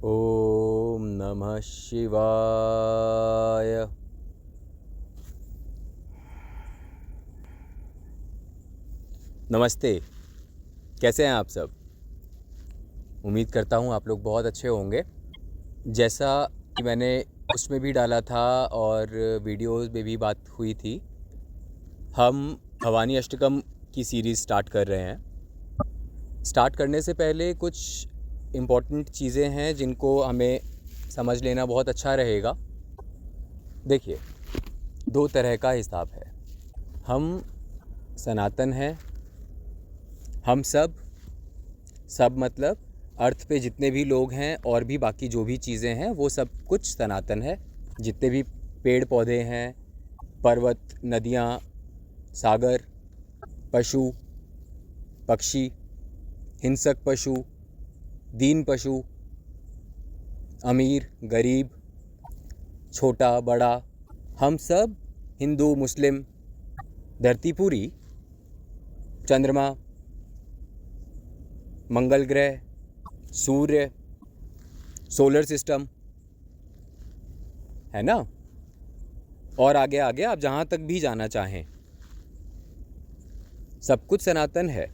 ओम नमः शिवाय। नमस्ते। कैसे हैं आप सब? उम्मीद करता हूँ आप लोग बहुत अच्छे होंगे। जैसा कि मैंने उसमें भी डाला था और वीडियोस में भी बात हुई थी, हम भवानी अष्टकम की सीरीज़ स्टार्ट कर रहे हैं। स्टार्ट करने से पहले कुछ इम्पॉर्टेंट चीज़ें हैं जिनको हमें समझ लेना बहुत अच्छा रहेगा। देखिए, दो तरह का हिसाब है। हम सनातन हैं, हम सब मतलब अर्थ पे जितने भी लोग हैं और भी बाकी जो भी चीज़ें हैं वो सब कुछ सनातन है। जितने भी पेड़ पौधे हैं, पर्वत, नदियाँ, सागर, पशु पक्षी, हिंसक पशु, दीन पशु, अमीर गरीब, छोटा बड़ा, हम सब, हिंदू मुस्लिम, धरती पूरी, चंद्रमा, मंगल ग्रह, सूर्य, सोलर सिस्टम, है ना, और आगे आगे आप जहाँ तक भी जाना चाहें, सब कुछ सनातन है।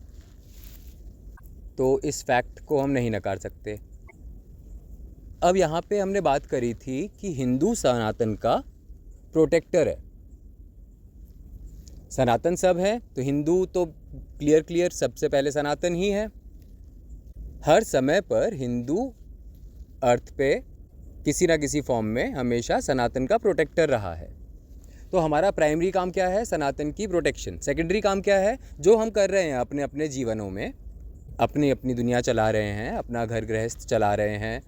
तो इस फैक्ट को हम नहीं नकार सकते। अब यहाँ पे हमने बात करी थी कि हिंदू सनातन का प्रोटेक्टर है। सनातन सब है तो हिंदू तो क्लियर सबसे पहले सनातन ही है। हर समय पर हिंदू अर्थ पे किसी ना किसी फॉर्म में हमेशा सनातन का प्रोटेक्टर रहा है। तो हमारा प्राइमरी काम क्या है? सनातन की प्रोटेक्शन। सेकेंडरी काम क्या है? जो हम कर रहे हैं अपने अपने जीवनों में, अपनी अपनी दुनिया चला रहे हैं, अपना घर गृहस्थ चला रहे हैं,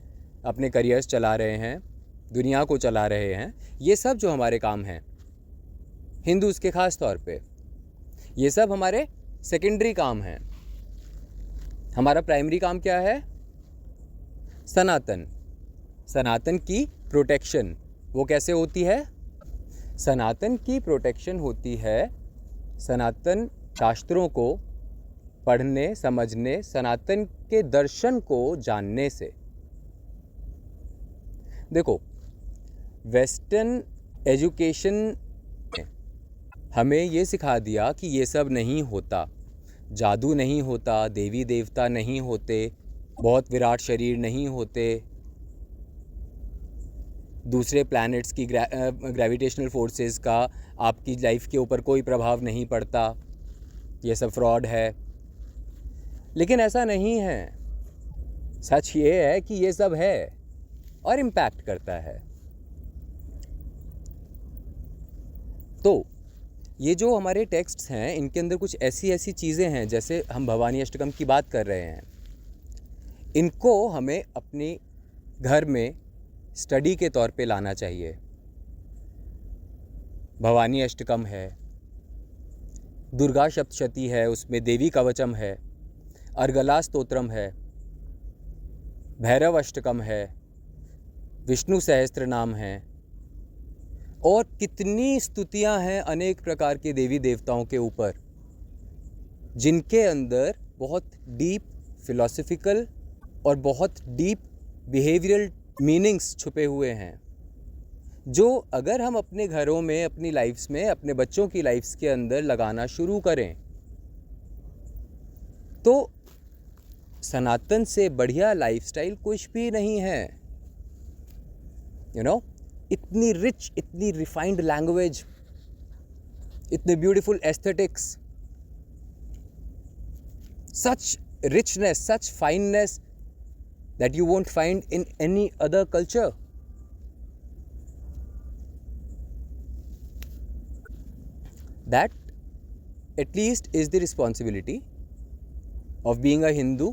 अपने करियर्स चला रहे हैं, दुनिया को चला रहे हैं, ये सब जो हमारे काम हैं हिंदूज़ के ख़ास तौर पे, ये सब हमारे सेकेंडरी काम हैं। हमारा प्राइमरी काम क्या है? सनातन की प्रोटेक्शन। वो कैसे होती है? सनातन की प्रोटेक्शन होती है सनातन शास्त्रों को पढ़ने, समझने, सनातन के दर्शन को जानने से। देखो, वेस्टर्न एजुकेशन ने हमें ये सिखा दिया कि ये सब नहीं होता, जादू नहीं होता, देवी देवता नहीं होते, बहुत विराट शरीर नहीं होते, दूसरे प्लैनेट्स की ग्रेविटेशनल फोर्सेस का आपकी लाइफ के ऊपर कोई प्रभाव नहीं पड़ता, ये सब फ्रॉड है। लेकिन ऐसा नहीं है। सच ये है कि ये सब है और इम्पैक्ट करता है। तो ये जो हमारे टेक्स्ट्स हैं इनके अंदर कुछ ऐसी ऐसी चीज़ें हैं, जैसे हम भवानी अष्टकम की बात कर रहे हैं, इनको हमें अपने घर में स्टडी के तौर पे लाना चाहिए। भवानी अष्टकम है, दुर्गा सप्तशती है, उसमें देवी कवचम है, अर्गला स्तोत्रम है, भैरव अष्टकम है, विष्णु सहस्त्र नाम है, और कितनी स्तुतियां हैं अनेक प्रकार के देवी देवताओं के ऊपर, जिनके अंदर बहुत डीप फिलॉसफिकल और बहुत डीप बिहेवियरल मीनिंग्स छुपे हुए हैं, जो अगर हम अपने घरों में, अपनी लाइफ्स में, अपने बच्चों की लाइफ्स के अंदर लगाना शुरू करें तो सनातन से बढ़िया लाइफस्टाइल कुछ भी नहीं है। इतनी रिच, इतनी रिफाइंड लैंग्वेज, इतने beautiful aesthetics, such richness, such fineness that you won't find in any other culture. That at least is the responsibility of being a Hindu.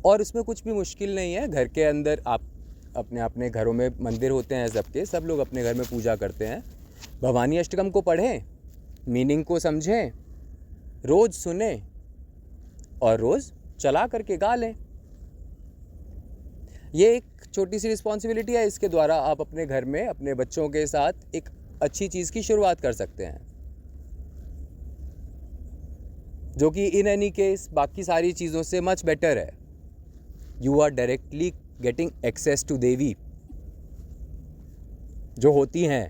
और उसमें कुछ भी मुश्किल नहीं है। घर के अंदर आप अपने अपने घरों में मंदिर होते हैं, सबके सब लोग अपने घर में पूजा करते हैं। भवानी अष्टकम को पढ़ें, मीनिंग को समझें, रोज़ सुने और रोज़ चला करके गा लें। ये एक छोटी सी रिस्पॉन्सिबिलिटी है। इसके द्वारा आप अपने घर में अपने बच्चों के साथ एक अच्छी चीज़ की शुरुआत कर सकते हैं, जो कि इन एनी केस बाकी सारी चीज़ों से मच बेटर है। You are directly getting access to देवी जो होती हैं।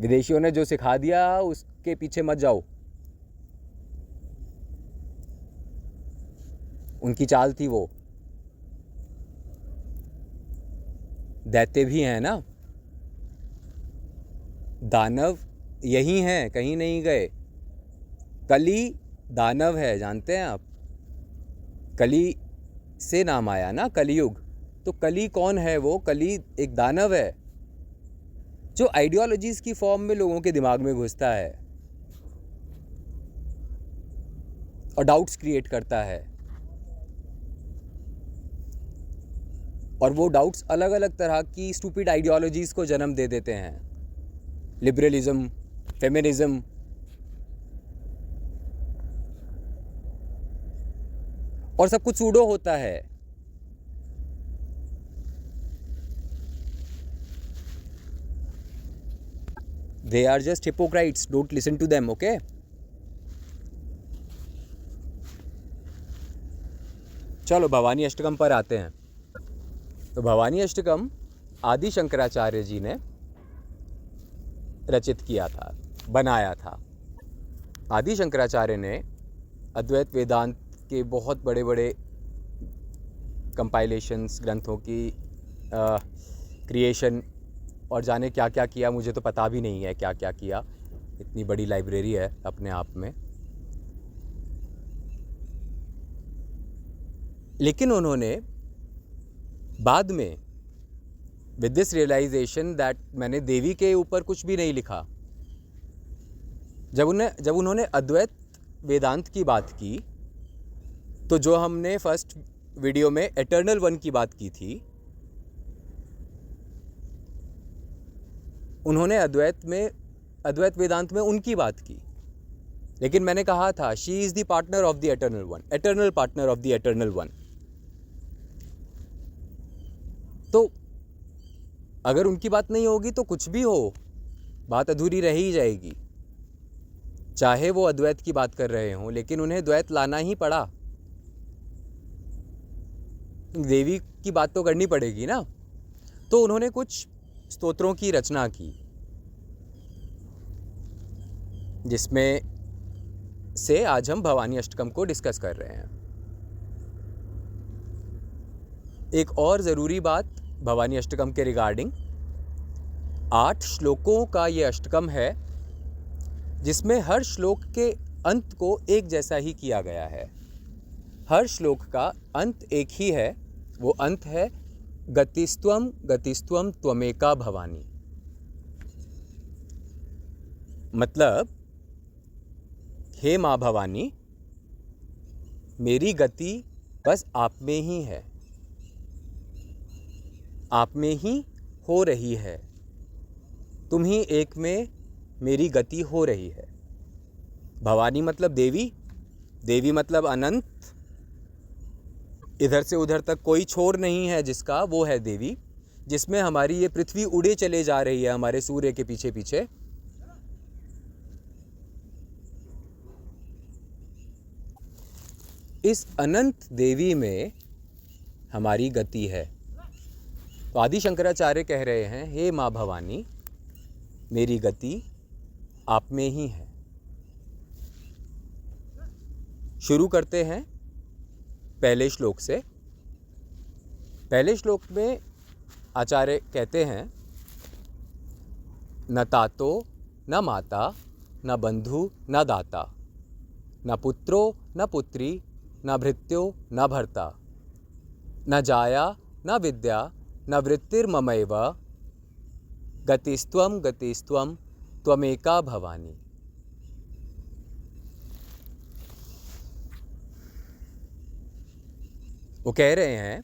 विदेशियों ने जो सिखा दिया उसके पीछे मत जाओ, उनकी चाल थी वो। दैत्य भी हैं ना, दानव यही हैं, कहीं नहीं गए। कली दानव है, जानते हैं आप? कली से नाम आया ना, कलियुग। तो कली कौन है? वो कली एक दानव है जो आइडियोलॉजीज की फॉर्म में लोगों के दिमाग में घुसता है और डाउट्स क्रिएट करता है। और वो डाउट्स अलग अलग तरह की स्टूपिड आइडियोलॉजीज को जन्म दे देते हैं। लिबरलिज्म, फेमिनिज्म, और सब कुछ सूडो होता है। They are just hypocrites. Don't listen to them, okay? चलो भवानी अष्टकम पर आते हैं। तो भवानी अष्टकम आदि शंकराचार्य जी ने रचित किया था, बनाया था। आदि शंकराचार्य ने अद्वैत वेदांत के बहुत बड़े बड़े कंपाइलेशंस, ग्रंथों की क्रिएशन और जाने क्या क्या किया, मुझे तो पता भी नहीं है क्या क्या किया। इतनी बड़ी लाइब्रेरी है अपने आप में। लेकिन उन्होंने बाद में विद दिस रियलाइजेशन दैट मैंने देवी के ऊपर कुछ भी नहीं लिखा, जब उन्होंने अद्वैत वेदांत की बात की, तो जो हमने फर्स्ट वीडियो में एटर्नल वन की बात की थी, उन्होंने अद्वैत वेदांत में उनकी बात की। लेकिन मैंने कहा था she is the partner of the eternal one, eternal partner of the eternal one. तो अगर उनकी बात नहीं होगी तो कुछ भी हो, बात अधूरी रह ही जाएगी। चाहे वो अद्वैत की बात कर रहे हों, लेकिन उन्हें द्वैत लाना ही पड़ा। देवी की बात तो करनी पड़ेगी ना। तो उन्होंने कुछ स्तोत्रों की रचना की, जिसमें से आज हम भवानी अष्टकम को डिस्कस कर रहे हैं। एक और ज़रूरी बात भवानी अष्टकम के रिगार्डिंग, 8 श्लोकों का ये अष्टकम है, जिसमें हर श्लोक के अंत को एक जैसा ही किया गया है। हर श्लोक का अंत एक ही है। वो अंत है गतिस्त्वम गतिस्त्वम त्वमेका भवानी। मतलब, हे माँ भवानी, मेरी गति बस आप में ही है, आप में ही हो रही है। तुम ही एक में मेरी गति हो रही है। भवानी मतलब देवी, देवी मतलब अनंत। इधर से उधर तक कोई छोर नहीं है जिसका, वो है देवी। जिसमें हमारी ये पृथ्वी उड़े चले जा रही है हमारे सूर्य के पीछे पीछे। इस अनंत देवी में हमारी गति है। तो आदि शंकराचार्य कह रहे हैं, हे माँ भवानी, मेरी गति आप में ही है। शुरू करते हैं पहले श्लोक से। पहले श्लोक में आचार्य कहते हैं, न तातो न माता न बंधु न दाता न पुत्रो न पुत्री न भृत्यो न भर्ता न जाया न विद्या न वृत्तिर्ममैव गतिस्त्वम गतिस्त्वम त्वमेका भवानी। वो कह रहे हैं,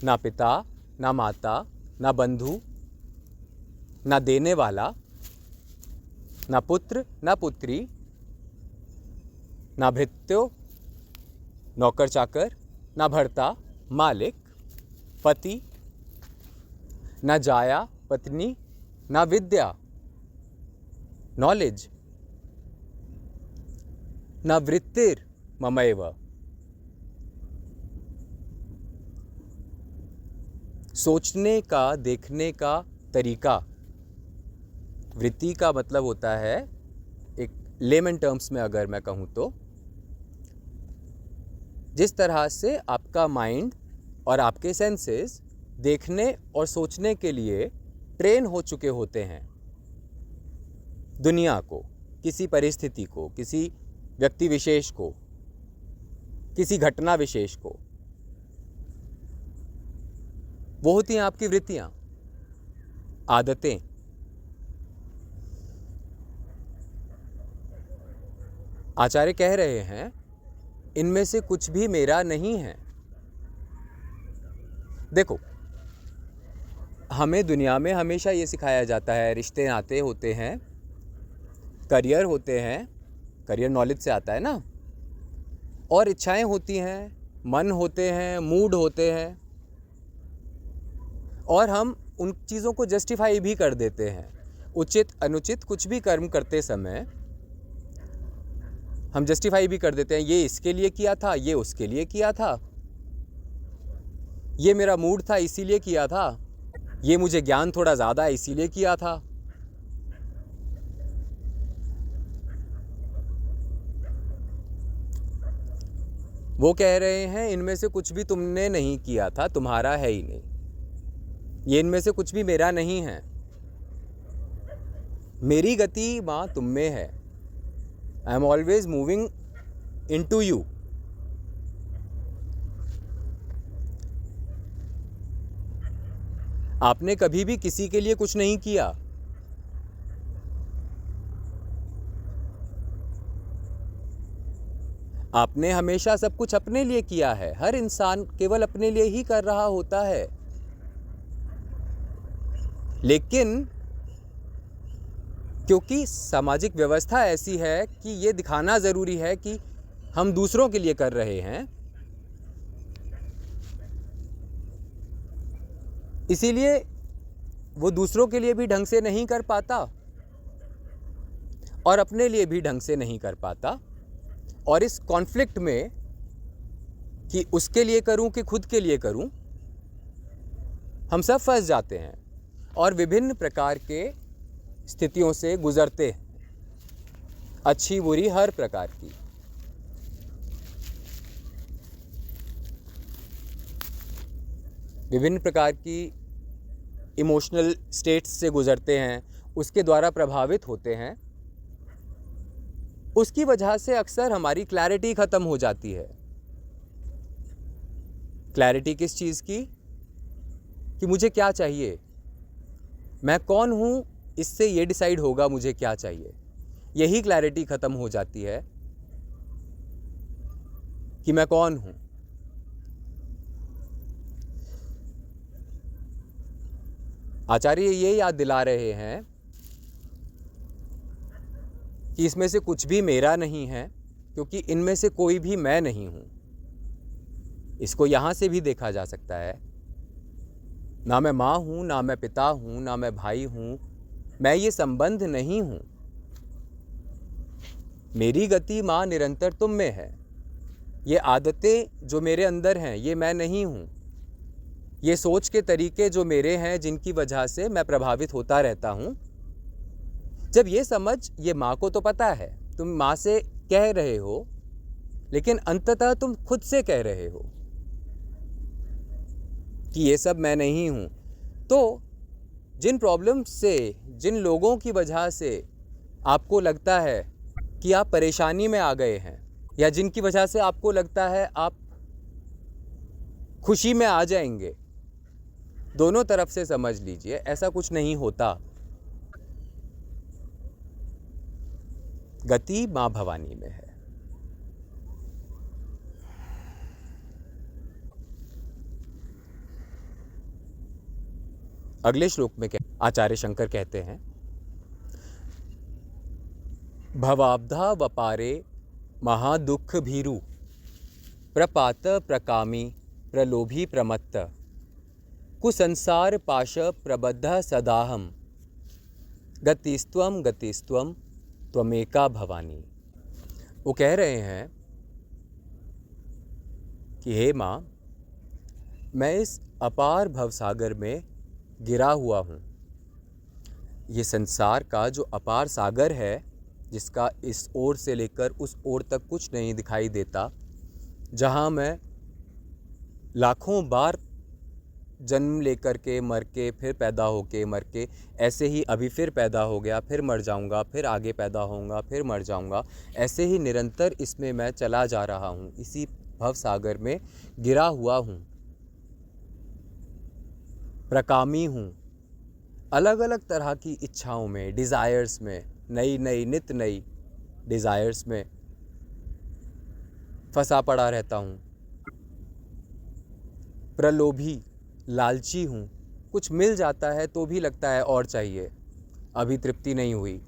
ना पिता ना माता ना बंधु ना देने वाला ना पुत्र ना पुत्री ना भृत्यो नौकर चाकर ना भर्ता मालिक पति ना जाया पत्नी ना विद्या नॉलेज न वृत्तिर ममैव। सोचने का, देखने का तरीका, वृत्ति का मतलब होता है, एक लेमन टर्म्स में अगर मैं कहूँ तो, जिस तरह से आपका माइंड और आपके सेंसेस देखने और सोचने के लिए ट्रेन हो चुके होते हैं दुनिया को, किसी परिस्थिति को, किसी व्यक्ति विशेष को, किसी घटना विशेष को, वो होती हैं आपकी वृत्तियां, आदतें। आचार्य कह रहे हैं इनमें से कुछ भी मेरा नहीं है। देखो, हमें दुनिया में हमेशा ये सिखाया जाता है, रिश्ते नाते होते हैं, करियर होते हैं, करियर नॉलेज से आता है ना, और इच्छाएं होती हैं, मन होते हैं, मूड होते हैं, और हम उन चीज़ों को जस्टिफाई भी कर देते हैं। उचित अनुचित कुछ भी कर्म करते समय हम जस्टिफाई भी कर देते हैं, ये इसके लिए किया था, ये उसके लिए किया था, ये मेरा मूड था इसीलिए किया था, ये मुझे ज्ञान थोड़ा ज़्यादा है इसीलिए किया था। वो कह रहे हैं इनमें से कुछ भी तुमने नहीं किया था, तुम्हारा है ही नहीं, ये इनमें से कुछ भी मेरा नहीं है। मेरी गति माँ तुम में है। I am always moving into you. आपने कभी भी किसी के लिए कुछ नहीं किया। आपने हमेशा सब कुछ अपने लिए किया है। हर इंसान केवल अपने लिए ही कर रहा होता है। लेकिन क्योंकि सामाजिक व्यवस्था ऐसी है कि ये दिखाना ज़रूरी है कि हम दूसरों के लिए कर रहे हैं, इसीलिए वो दूसरों के लिए भी ढंग से नहीं कर पाता और अपने लिए भी ढंग से नहीं कर पाता। और इस कॉन्फ्लिक्ट में कि उसके लिए करूं कि खुद के लिए करूं, हम सब फंस जाते हैं और विभिन्न प्रकार के स्थितियों से गुजरते हैं, अच्छी बुरी हर प्रकार की। विभिन्न प्रकार की इमोशनल स्टेट्स से गुजरते हैं, उसके द्वारा प्रभावित होते हैं। उसकी वजह से अक्सर हमारी क्लैरिटी ख़त्म हो जाती है। क्लैरिटी किस चीज़ की? कि मुझे क्या चाहिए, मैं कौन हूँ, इससे ये डिसाइड होगा मुझे क्या चाहिए। यही क्लैरिटी ख़त्म हो जाती है कि मैं कौन हूँ। आचार्य ये याद दिला रहे हैं कि इसमें से कुछ भी मेरा नहीं है, क्योंकि इनमें से कोई भी मैं नहीं हूँ। इसको यहाँ से भी देखा जा सकता है। ना मैं माँ हूँ, ना मैं पिता हूँ, ना मैं भाई हूँ, मैं ये संबंध नहीं हूँ। मेरी गति माँ निरंतर तुम में है। ये आदतें जो मेरे अंदर हैं ये मैं नहीं हूँ। ये सोच के तरीके जो मेरे हैं जिनकी वजह से मैं प्रभावित होता रहता हूँ। जब ये समझ, ये माँ को तो पता है, तुम माँ से कह रहे हो, लेकिन अंततः तुम खुद से कह रहे हो कि ये सब मैं नहीं हूँ। तो जिन प्रॉब्लम्स से, जिन लोगों की वजह से आपको लगता है कि आप परेशानी में आ गए हैं, या जिनकी वजह से आपको लगता है आप खुशी में आ जाएंगे, दोनों तरफ से समझ लीजिए ऐसा कुछ नहीं होता। गति माँ भवानी में है। अगले श्लोक में आचार्य शंकर कहते हैं, भवाब्धा वपारे महादुख भीरु प्रपात प्रकामी प्रलोभी प्रमत्त कुसंसार पाश प्रबद्ध सदाहम गतिस्त्वम गतिस्त्वम त्वमेका भवानी। वो कह रहे हैं कि हे माँ, मैं इस अपार भवसागर में गिरा हुआ हूँ। ये संसार का जो अपार सागर है, जिसका इस ओर से लेकर उस ओर तक कुछ नहीं दिखाई देता, जहाँ मैं लाखों बार जन्म लेकर के मर के फिर पैदा होके मर के, ऐसे ही अभी फिर पैदा हो गया, फिर मर जाऊंगा, फिर आगे पैदा होऊंगा, फिर मर जाऊंगा, ऐसे ही निरंतर इसमें मैं चला जा रहा हूँ। इसी भव सागर में गिरा हुआ हूँ, प्रकामी हूँ, अलग अलग तरह की इच्छाओं में, डिज़ायर्स में, नई नई नित नई डिज़ायर्स में फंसा पड़ा रहता हूँ। प्रलोभी, लालची हूँ, कुछ मिल जाता है तो भी लगता है और चाहिए, अभी तृप्ति नहीं हुई।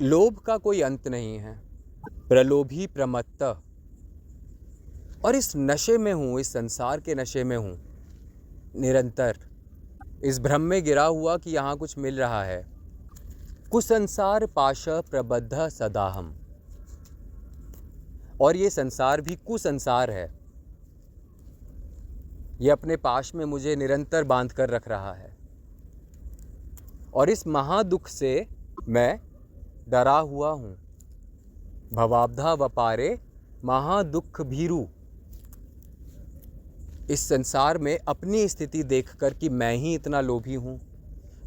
लोभ का कोई अंत नहीं है, प्रलोभी प्रमत्त, और इस नशे में हूँ, इस संसार के नशे में हूँ, निरंतर इस भ्रम में गिरा हुआ कि यहाँ कुछ मिल रहा है। कुसंसार पाश प्रबद्ध सदाहम, और ये संसार भी कुसंसार है, ये अपने पाश में मुझे निरंतर बांध कर रख रहा है, और इस महादुख से मैं डरा हुआ हूँ। भवाब्धा वपारे महादुख भीरु, इस संसार में अपनी स्थिति देखकर कि मैं ही इतना लोभी हूँ,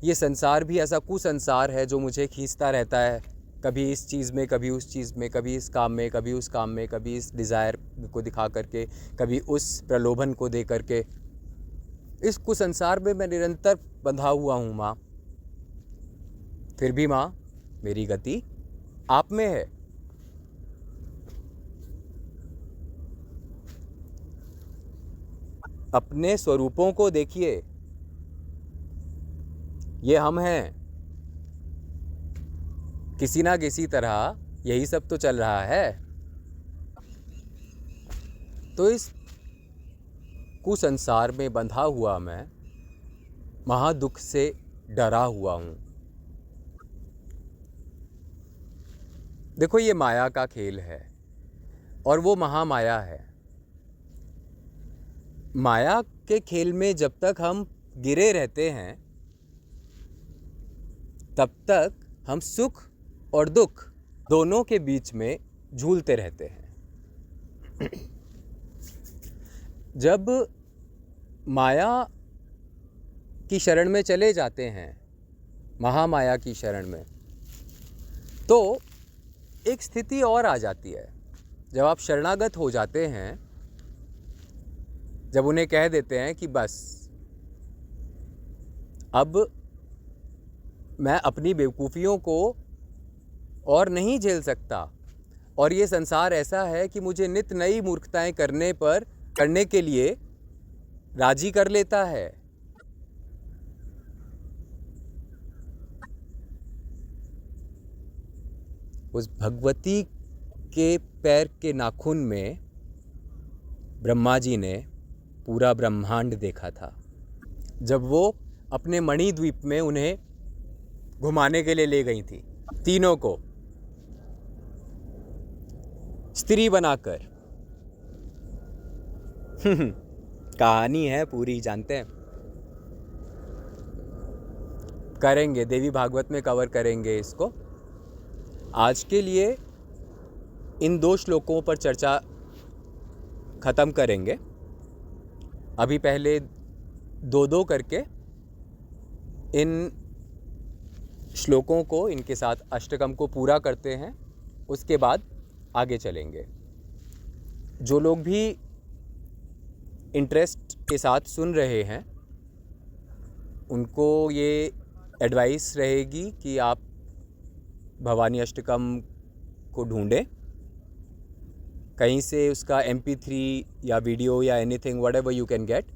ये संसार भी ऐसा कुसंसार है जो मुझे खींचता रहता है, कभी इस चीज़ में, कभी उस चीज़ में, कभी इस काम में, कभी उस काम में, कभी इस डिज़ायर को दिखा करके, कभी उस प्रलोभन को दे करके। इस कुसंसार में मैं निरंतर बंधा हुआ हूँ माँ। फिर भी माँ, मेरी गति आप में है। अपने स्वरूपों को देखिए, ये हम हैं, किसी ना किसी तरह यही सब तो चल रहा है। तो इस कुसंसार में बंधा हुआ मैं महादुख से डरा हुआ हूँ। देखो, ये माया का खेल है और वो महामाया है। माया के खेल में जब तक हम गिरे रहते हैं, तब तक हम सुख और दुख दोनों के बीच में झूलते रहते हैं। जब माया की शरण में चले जाते हैं, महामाया की शरण में, तो एक स्थिति और आ जाती है। जब आप शरणागत हो जाते हैं, जब उन्हें कह देते हैं कि बस अब मैं अपनी बेवकूफ़ियों को और नहीं झेल सकता, और ये संसार ऐसा है कि मुझे नित नई मूर्खताएं करने के लिए राजी कर लेता है। उस भगवती के पैर के नाखून में ब्रह्मा जी ने पूरा ब्रह्मांड देखा था, जब वो अपने मणिद्वीप में उन्हें घुमाने के लिए ले गई थी, तीनों को स्त्री बनाकर। कहानी है पूरी, जानते हैं, करेंगे, देवी भागवत में कवर करेंगे इसको। आज के लिए इन 2 श्लोकों पर चर्चा ख़त्म करेंगे। अभी पहले 2-2 करके इन श्लोकों को, इनके साथ अष्टकम को पूरा करते हैं, उसके बाद आगे चलेंगे। जो लोग भी इंटरेस्ट के साथ सुन रहे हैं, उनको ये एडवाइस रहेगी कि आप भवानी अष्टकम को ढूंढें, कहीं से उसका MP3 या वीडियो या anything whatever you can get,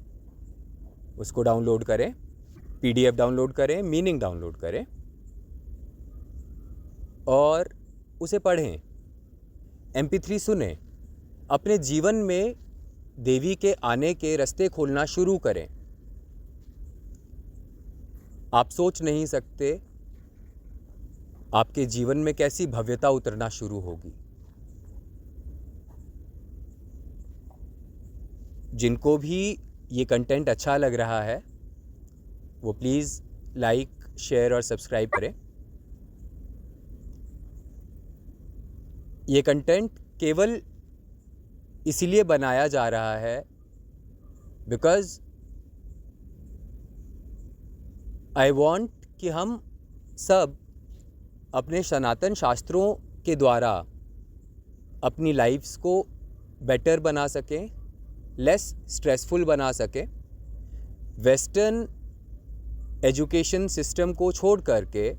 उसको डाउनलोड करें, PDF डाउनलोड करें, मीनिंग डाउनलोड करें और उसे पढ़ें, MP3 सुनें, अपने जीवन में देवी के आने के रास्ते खोलना शुरू करें। आप सोच नहीं सकते आपके जीवन में कैसी भव्यता उतरना शुरू होगी। जिनको भी ये कंटेंट अच्छा लग रहा है वो प्लीज़ लाइक, शेयर और सब्सक्राइब करें। ये कंटेंट केवल इसीलिए बनाया जा रहा है बिकॉज़ आई वांट कि हम सब अपने सनातन शास्त्रों के द्वारा अपनी लाइफ्स को बेटर बना सकें, लेस स्ट्रेसफुल बना सकें। वेस्टर्न एजुकेशन सिस्टम को छोड़ करके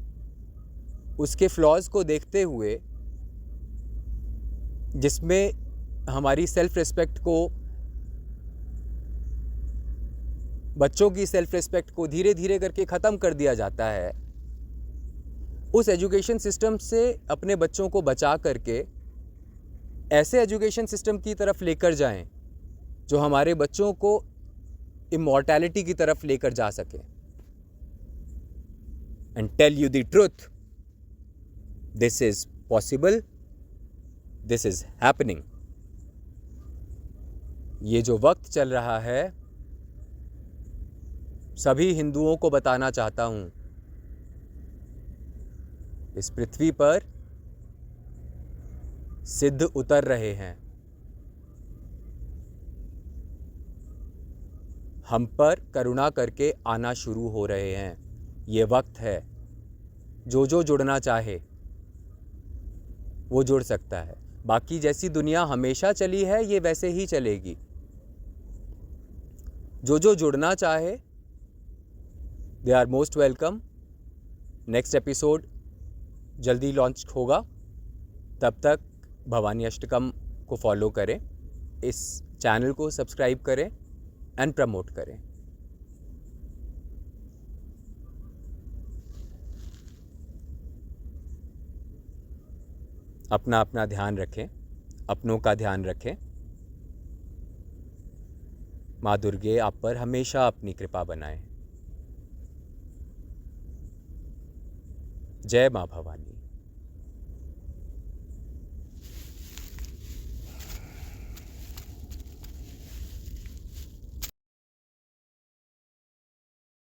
उसके फ्लॉज़ को देखते हुए, जिसमें हमारी सेल्फ रिस्पेक्ट को, बच्चों की सेल्फ रिस्पेक्ट को धीरे धीरे करके ख़त्म कर दिया जाता है, उस एजुकेशन सिस्टम से अपने बच्चों को बचा करके ऐसे एजुकेशन सिस्टम की तरफ लेकर जाएं जो हमारे बच्चों को इमॉर्टैलिटी की तरफ लेकर जा सके। And tell you the truth, this is possible, this is happening. ये जो वक्त चल रहा है, सभी हिंदुओं को बताना चाहता हूं, इस पृथ्वी पर सिद्ध उतर रहे हैं, हम पर करुणा करके आना शुरू हो रहे हैं। ये वक्त है, जो जुड़ना चाहे वो जुड़ सकता है। बाकी जैसी दुनिया हमेशा चली है ये वैसे ही चलेगी। जो जुड़ना चाहे they are most welcome. Next episode जल्दी लॉन्च होगा, तब तक भवानी अष्टकम को फॉलो करें, इस चैनल को सब्सक्राइब करें एंड प्रमोट करें। अपना ध्यान रखें, अपनों का ध्यान रखें। माँ दुर्गे आप पर हमेशा अपनी कृपा बनाएं। जय माँ भवानी।